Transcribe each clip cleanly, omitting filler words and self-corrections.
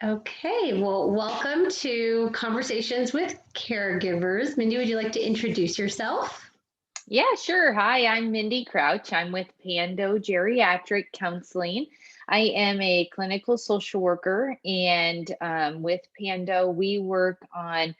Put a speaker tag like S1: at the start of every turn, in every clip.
S1: Okay, well, welcome to Conversations with Caregivers. Mindy, would you like to introduce yourself?
S2: Yeah, sure. Hi, I'm Mindy Crouch. I'm with Pando Geriatric Counseling. I am a clinical social worker, and with Pando, we work on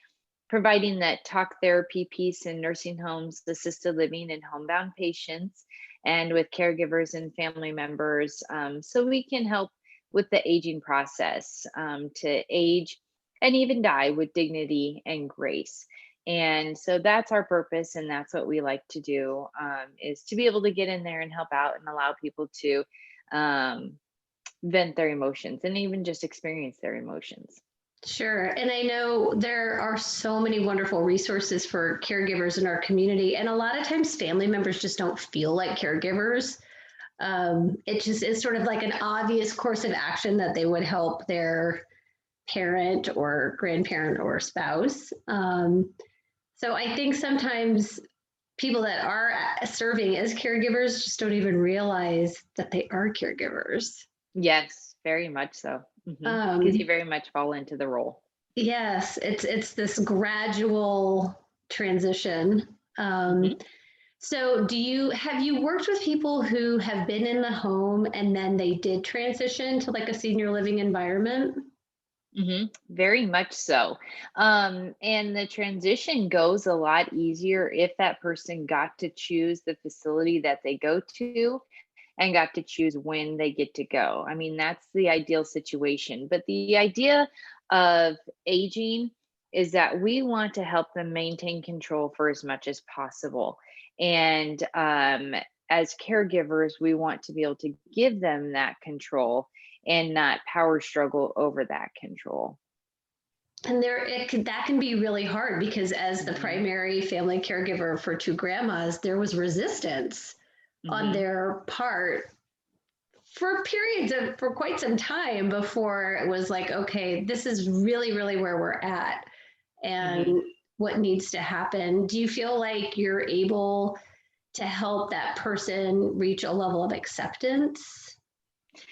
S2: providing that talk therapy piece in nursing homes, assisted living, and homebound patients, and with caregivers and family members, so we can help with the aging process to age and even die with dignity and grace. And so that's our purpose, and that's what we like to do, is to be able to get in there and help out and allow people to um, vent their emotions and even just experience their emotions.
S1: Sure. And I know there are so many wonderful resources for caregivers in our community. And a lot of times, family members just don't feel like caregivers. It just is sort of like an obvious course of action that they would help their parent or grandparent or spouse. So I think sometimes people that are serving as caregivers just don't even realize that they are caregivers.
S2: Yes, very much so. Because you
S1: Um,
S2: very much fall into the role.
S1: yes, it's this gradual transition.
S2: Mhm.
S1: So do you have you worked with people who have been in the home and then they did transition to like a senior living environment?
S2: Very much so. And the transition goes a lot easier if that person got to choose the facility that they go to and got to choose when they get to go. I mean, that's the ideal situation. But the idea of aging is that we want to help them maintain control for as much as possible. And as caregivers, we want to be able to give them that control and not power struggle over that control.
S1: And that can be really hard because as the
S2: Mhm.
S1: primary family caregiver for two grandmas, there was resistance on
S2: Mhm.
S1: their part for quite some time before it was like, okay, this is really where we're at and
S2: Mhm.
S1: what needs to happen. Do you feel like you're able to help that person reach a level of acceptance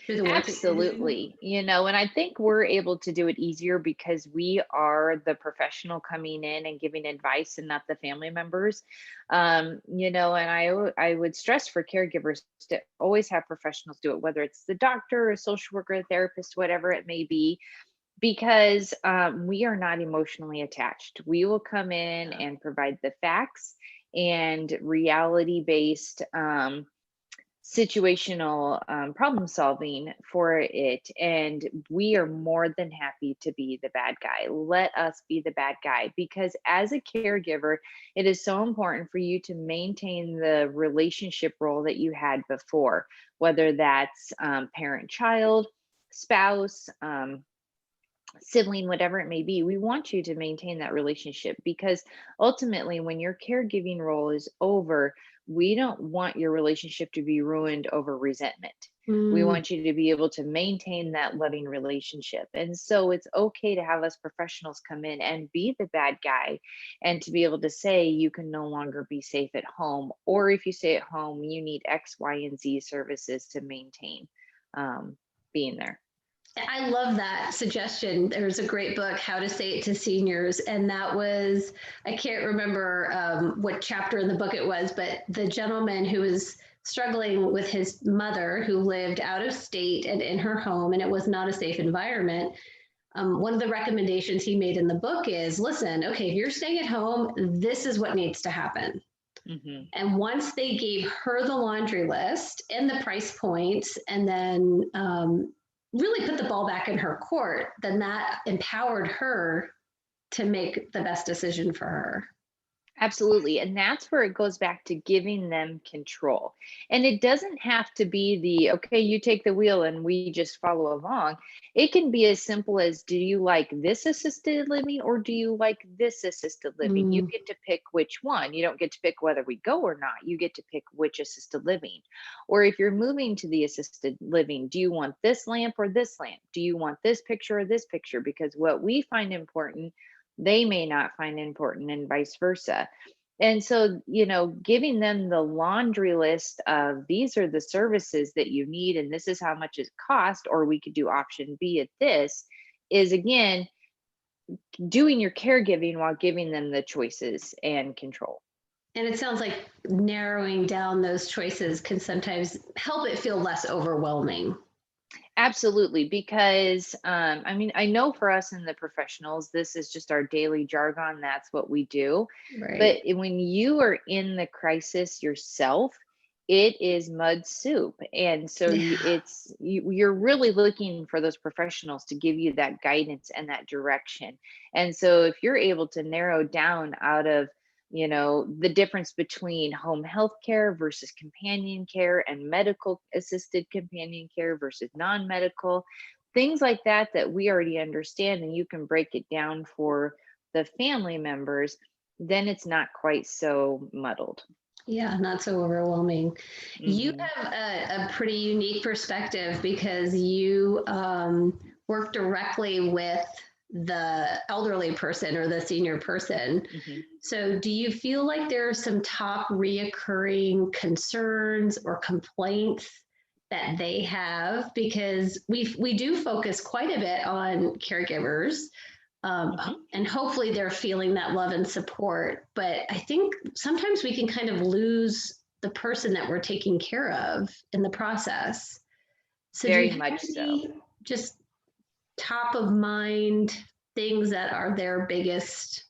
S1: through the work that you're doing?
S2: Absolutely. And I think we're able to do it easier because we are the professional coming in and giving advice and not the family members. And I would stress for caregivers to always have professionals do it, whether it's the doctor, a social worker, a therapist, whatever it may be, because we are not emotionally attached. We will come in
S1: Yeah.
S2: and provide the facts and reality based situational problem solving for it. And we are more than happy to be the bad guy. Let us be the bad guy, because as a caregiver, it is so important for you to maintain the relationship role that you had before, whether that's parent child, spouse, sibling, whatever it may be. We want you to maintain that relationship, because ultimately, when your caregiving role is over, we don't want your relationship to be ruined over resentment. We
S1: Mm,
S2: want you to be able to maintain that loving relationship. And so it's okay to have us professionals come in and be the bad guy, and to be able to say you can no longer be safe at home. Or if you stay at home, you need X, Y, and Z services to maintain um, being there.
S1: I love that suggestion. There's a great book, How to Say It to Seniors. And that was, I can't remember what chapter in the book it was, but the gentleman who was struggling with his mother who lived out of state and in her home, and it was not a safe environment. One of the recommendations he made in the book is listen, okay, if you're staying at home, this is what needs to happen.
S2: Hmm.
S1: And once they gave her the laundry list and the price points, and then really put the ball back in her court, then that empowered her to make the best decision for her.
S2: Absolutely. And that's where it goes back to giving them control. And it doesn't have to be the, okay, you take the wheel and we just follow along. It can be as simple as, do you like this assisted living or do you like this assisted living? You
S1: Mm,
S2: get to pick which one. You don't get to pick whether we go or not. You get to pick which assisted living. Or if you're moving to the assisted living, do you want this lamp or this lamp? Do you want this picture or this picture? Because what we find important, they may not find important, and vice versa. And so, giving them the laundry list of these are the services that you need, and this is how much it cost, or we could do option B at this, is again doing your caregiving while giving them the choices and control.
S1: And it sounds like narrowing down those choices can sometimes help it feel less overwhelming.
S2: Absolutely, because I mean, I know for us in the professionals, this is just our daily jargon. That's what we do. But
S1: Right.
S2: when you are in the crisis yourself, it is mud soup, and so
S1: Yeah.
S2: you're really looking for those professionals to give you that guidance and that direction. And so, if you're able to narrow down out of the difference between home health care versus companion care and medical assisted companion care versus non-medical, things like that that we already understand, and you can break it down for the family members, then it's not quite so muddled.
S1: Yeah, not so overwhelming. You
S2: Hmm.
S1: have a pretty unique perspective because you work directly with the elderly person or the senior person.
S2: Hmm.
S1: So, do you feel like there are some top reoccurring concerns or complaints that they have? Because we do focus quite a bit on caregivers,
S2: Hmm.
S1: and hopefully they're feeling that love and support. But I think sometimes we can kind of lose the person that we're taking care of in the process. So, do you
S2: Very
S1: have
S2: much so.
S1: any just top of mind things that are their biggest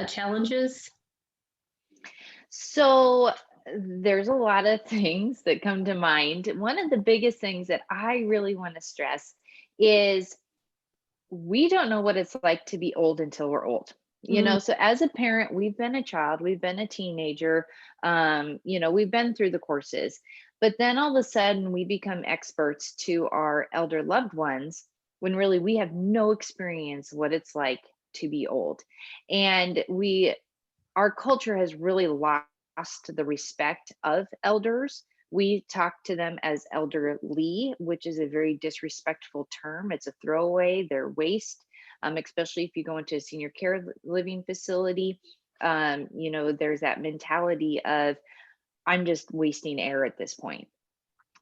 S1: challenges?
S2: So there's a lot of things that come to mind. One of the biggest things that I really want to stress is we don't know what it's like to be old until we're old.
S1: Mm,
S2: So as a parent, we've been a child, we've been a teenager, we've been through the courses, but then all of a sudden we become experts to our elder loved ones when really we have no experience what it's like to be old. And our culture has really lost the respect of elders. We talk to them as elderly, which is a very disrespectful term. It's a throwaway, they're waste, especially if you go into a senior care living facility. There's that mentality of, I'm just wasting air at this point.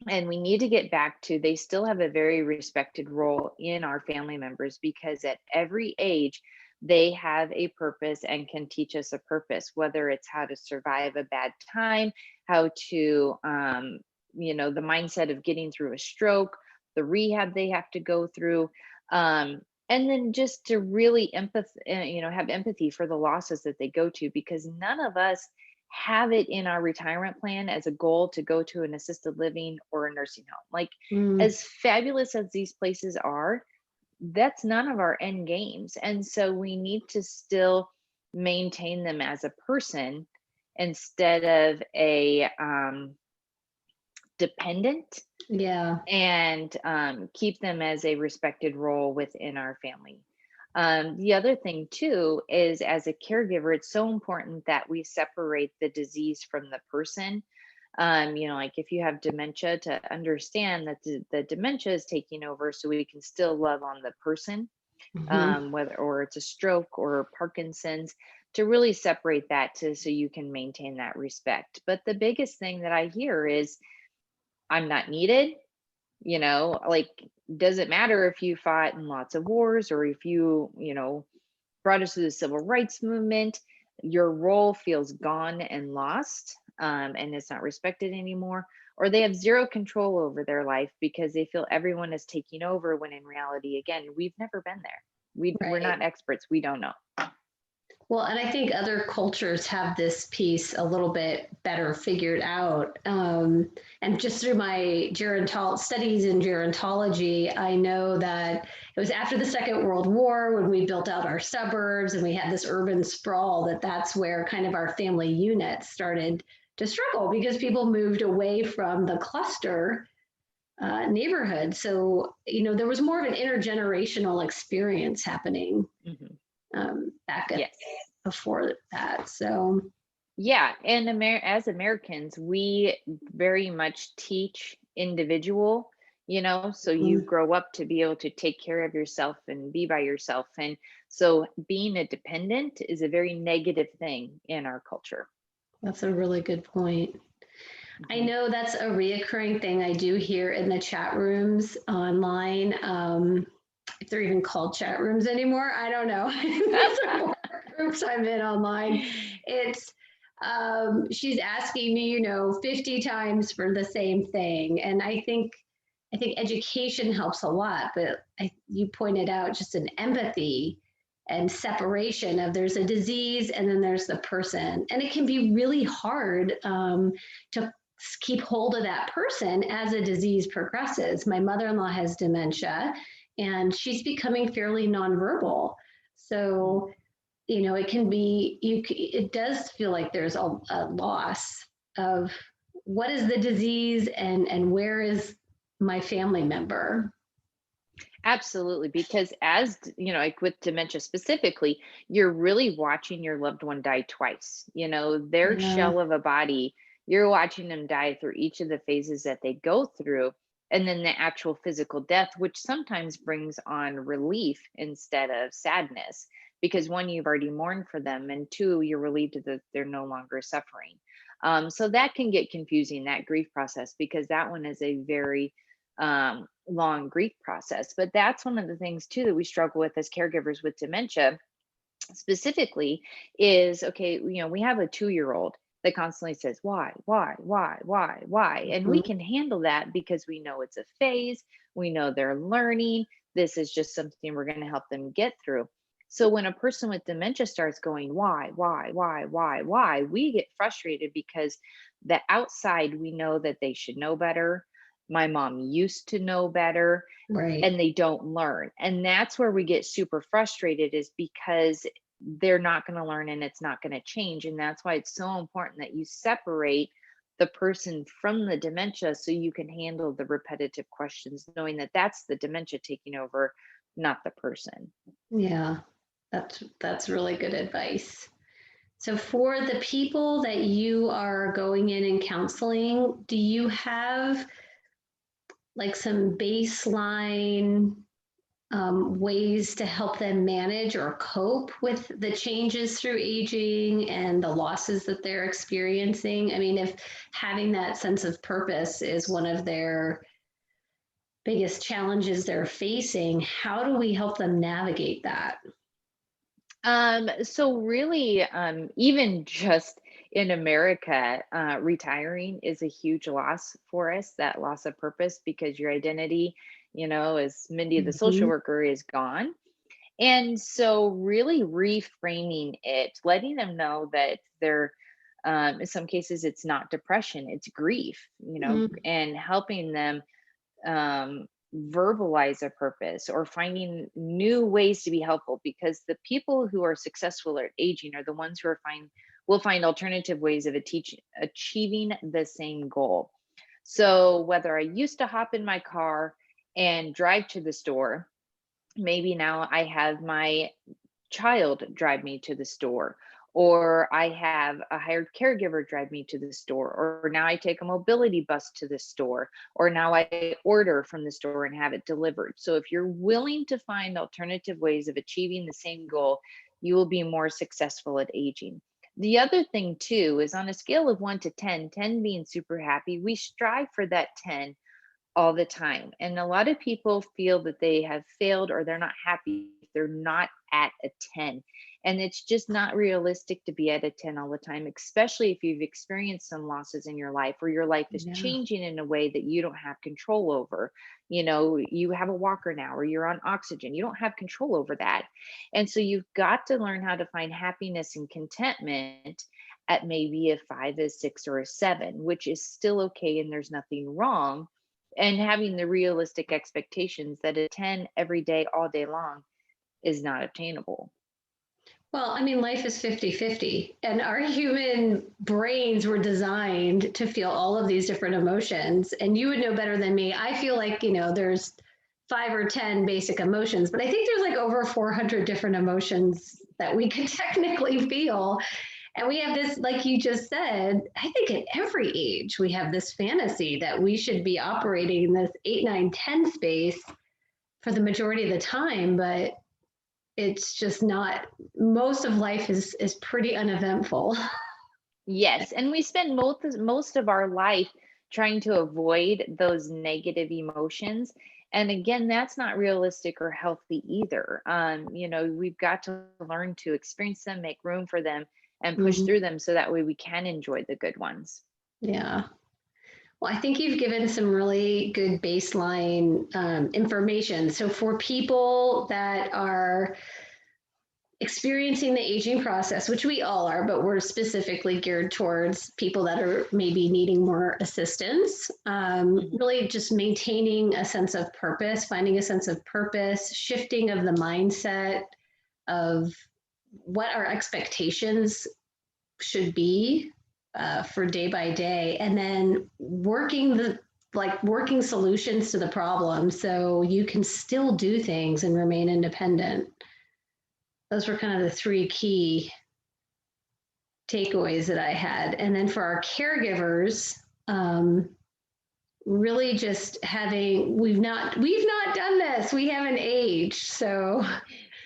S2: And we need to get back to, they still have a very respected role in our family members because at every age they have a purpose and can teach us a purpose, whether it's how to survive a bad time, how to the mindset of getting through a stroke, the rehab they have to go through, and then just to really have empathy for the losses that they go to, because none of us have it in our retirement plan as a goal to go to an assisted living or a nursing home. Like,
S1: mm,
S2: as fabulous as these places are, that's none of our end games. And so we need to still maintain them as a person instead of a dependent,
S1: yeah.
S2: and keep them as a respected role within our family. The other thing, too, is as a caregiver, it's so important that we separate the disease from the person. Like if you have dementia, to understand that the dementia is taking over so we can still love on the person,
S1: Hmm.
S2: whether or it's a stroke or Parkinson's, to really separate that so you can maintain that respect. But the biggest thing that I hear is, I'm not needed. Like, does it matter if you fought in lots of wars or if you brought us to the civil rights movement? Your role feels gone and lost, and it's not respected anymore. Or they have zero control over their life because they feel everyone is taking over, when in reality, again, we've never been there. We're
S1: Right.
S2: not experts. We don't know.
S1: Well, and I think other cultures have this piece a little bit better figured out. And just through my studies in gerontology, I know that it was after the Second World War when we built out our suburbs and we had this urban sprawl, that's where kind of our family units started to struggle because people moved away from the cluster neighborhood. So, there was more of an intergenerational experience happening
S2: Hmm.
S1: back at
S2: Yes.
S1: before that. So,
S2: Yeah, and as Americans, we very much teach individual, so you
S1: mm,
S2: grow up to be able to take care of yourself and be by yourself. And so being a dependent is a very negative thing in our culture.
S1: that's a really good point. I
S2: Mhm.
S1: know that's a reoccurring thing I do hear in the chat rooms online. if they're even called chat rooms anymore. I don't know. These are more groups I'm in online. It's she's asking me, 50 times for the same thing. And I think education helps a lot, but you pointed out just an empathy and separation of there's a disease and then there's the person. And it can be really hard to keep hold of that person as a disease progresses. My mother-in-law has dementia and she's becoming fairly nonverbal. So, it can be, it does feel like there's a loss of what is the disease and where is my family member.
S2: Absolutely, because like with dementia specifically, you're really watching your loved one die twice. Their
S1: Yeah,
S2: shell of a body, you're watching them die through each of the phases that they go through, and then the actual physical death, which sometimes brings on relief instead of sadness, because one, you've already mourned for them, and two, you're relieved that they're no longer suffering. So that can get confusing, that grief process, because that one is a very long grief process. But that's one of the things too that we struggle with as caregivers with dementia specifically is, okay, we have a 2-year old that constantly says why, and we
S1: mhm,
S2: can handle that because we know it's a phase, we know they're learning, this is just something we're going to help them get through. So when a person with dementia starts going why, we get frustrated because the outside, we know that they should know better, my mom used to know better,
S1: right.
S2: and they don't learn. And that's where we get super frustrated, is because they're not going to learn and it's not going to change. And that's why it's so important that you separate the person from the dementia so you can handle the repetitive questions, knowing that that's the dementia taking over, not the person.
S1: Yeah, that's really good advice. So for the people that you are going in and counseling, do you have like some baseline ways to help them manage or cope with the changes through aging and the losses that they're experiencing? I mean, if having that sense of purpose is one of their biggest challenges they're facing, how do we help them navigate that?
S2: So really, even just in America, retiring is a huge loss for us, that loss of purpose, because your identity, as Mindy the social
S1: Mhm.
S2: worker, is gone. And so really reframing it, letting them know that they're, in some cases, it's not depression, it's grief,
S1: Mm,
S2: and helping them verbalize a purpose or finding new ways to be helpful, because the people who are successful at aging are the ones who will find alternative ways of achieving the same goal. So whether I used to hop in my car and drive to the store, maybe now I have my child drive me to the store, or I have a hired caregiver drive me to the store, or now I take a mobility bus to the store, or now I order from the store and have it delivered. So if you're willing to find alternative ways of achieving the same goal, you will be more successful at aging. The other thing too is, on a scale of 1 to 10, 10 being super happy, we strive for that 10 all the time. And a lot of people feel that they have failed or they're not happy if they're not at a 10. And it's just not realistic to be at a 10 all the time, especially if you've experienced some losses in your life, or your life is
S1: yeah.
S2: changing in a way that you don't have control over. You have a walker now, or you're on oxygen. You don't have control over that. And so you've got to learn how to find happiness and contentment at maybe a 5, a 6, or a 7, which is still okay. And there's nothing wrong, and having the realistic expectations that a 10 every day, all day long, is not obtainable.
S1: Well, I mean, life is 50-50, and our human brains were designed to feel all of these different emotions. And you would know better than me. I feel like, there's 5 or 10 basic emotions, but I think there's like over 400 different emotions that we could technically feel. And we have this, like you just said, I think at every age, we have this fantasy that we should be operating in this 8, 9, 10 space for the majority of the time. But it's just not, most of life is pretty uneventful.
S2: Yes, and we spend most of our life trying to avoid those negative emotions. And again, that's not realistic or healthy either. We've got to learn to experience them, make room for them, and push
S1: Mhm.
S2: through them so that way we can enjoy the good ones.
S1: Yeah. Well, I think you've given some really good baseline information. So, for people that are experiencing the aging process, which we all are, but we're specifically geared towards people that are maybe needing more assistance,
S2: Mhm.
S1: really just maintaining a sense of purpose, finding a sense of purpose, shifting of the mindset of what our expectations should be for day by day, and then working solutions to the problem so you can still do things and remain independent. Those were kind of the three key takeaways that I had. And then for our caregivers, really just having we've not done this. We haven't aged, so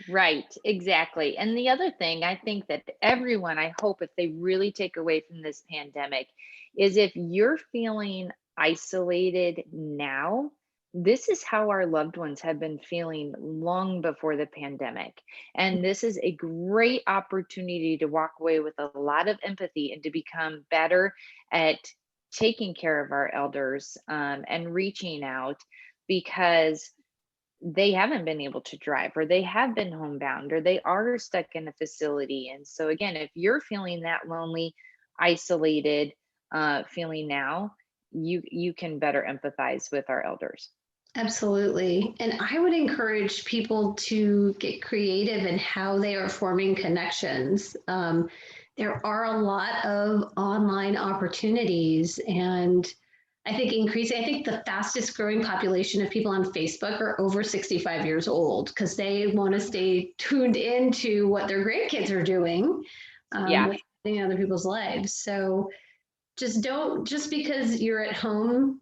S2: Right, exactly. And the other thing I think that everyone, I hope if they really take away from this pandemic, is if you're feeling isolated now, this is how our loved ones have been feeling long before the pandemic. And this is a great opportunity to walk away with a lot of empathy and to become better at taking care of our elders, and reaching out, because they haven't been able to drive, or they have been homebound, or they are stuck in a facility. And so again, if you're feeling that lonely, isolated feeling now, you can better empathize with our elders.
S1: absolutely. And I would encourage people to get creative in how they are forming connections. There are a lot of online opportunities, and I think the fastest growing population of people on Facebook are over 65 years old because they want to stay tuned into what their grandkids are doing,
S2: Yeah.
S1: with other people's lives. So just because you're at home,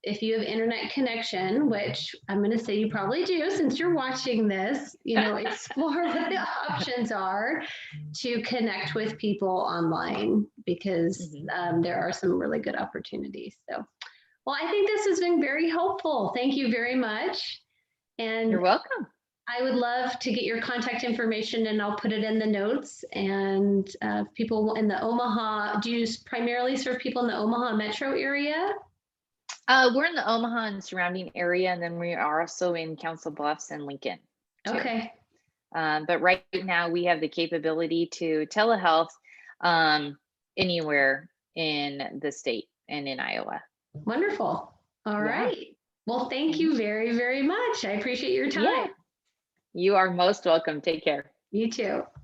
S1: if you have internet connection, which I'm going to say you probably do since you're watching this, explore what the options are to connect with people online, because
S2: Mhm.
S1: there are some really good opportunities. So, well, I think this has been very helpful. Thank you very much.
S2: You're
S1: And
S2: welcome.
S1: I would love to get your contact information, and I'll put it in the notes. And people in the Omaha, do you primarily serve people in the Omaha metro area?
S2: We're in the Omaha and surrounding area, and then we are also in Council Bluffs and Lincoln too.
S1: Okay,
S2: But right now we have the capability to telehealth, um, anywhere in the state and in Iowa.
S1: wonderful. All
S2: Yeah.
S1: right. Well, thank
S2: Mhm.
S1: you very, very much. I appreciate your time.
S2: Yeah. You are most welcome. Take care.
S1: You too.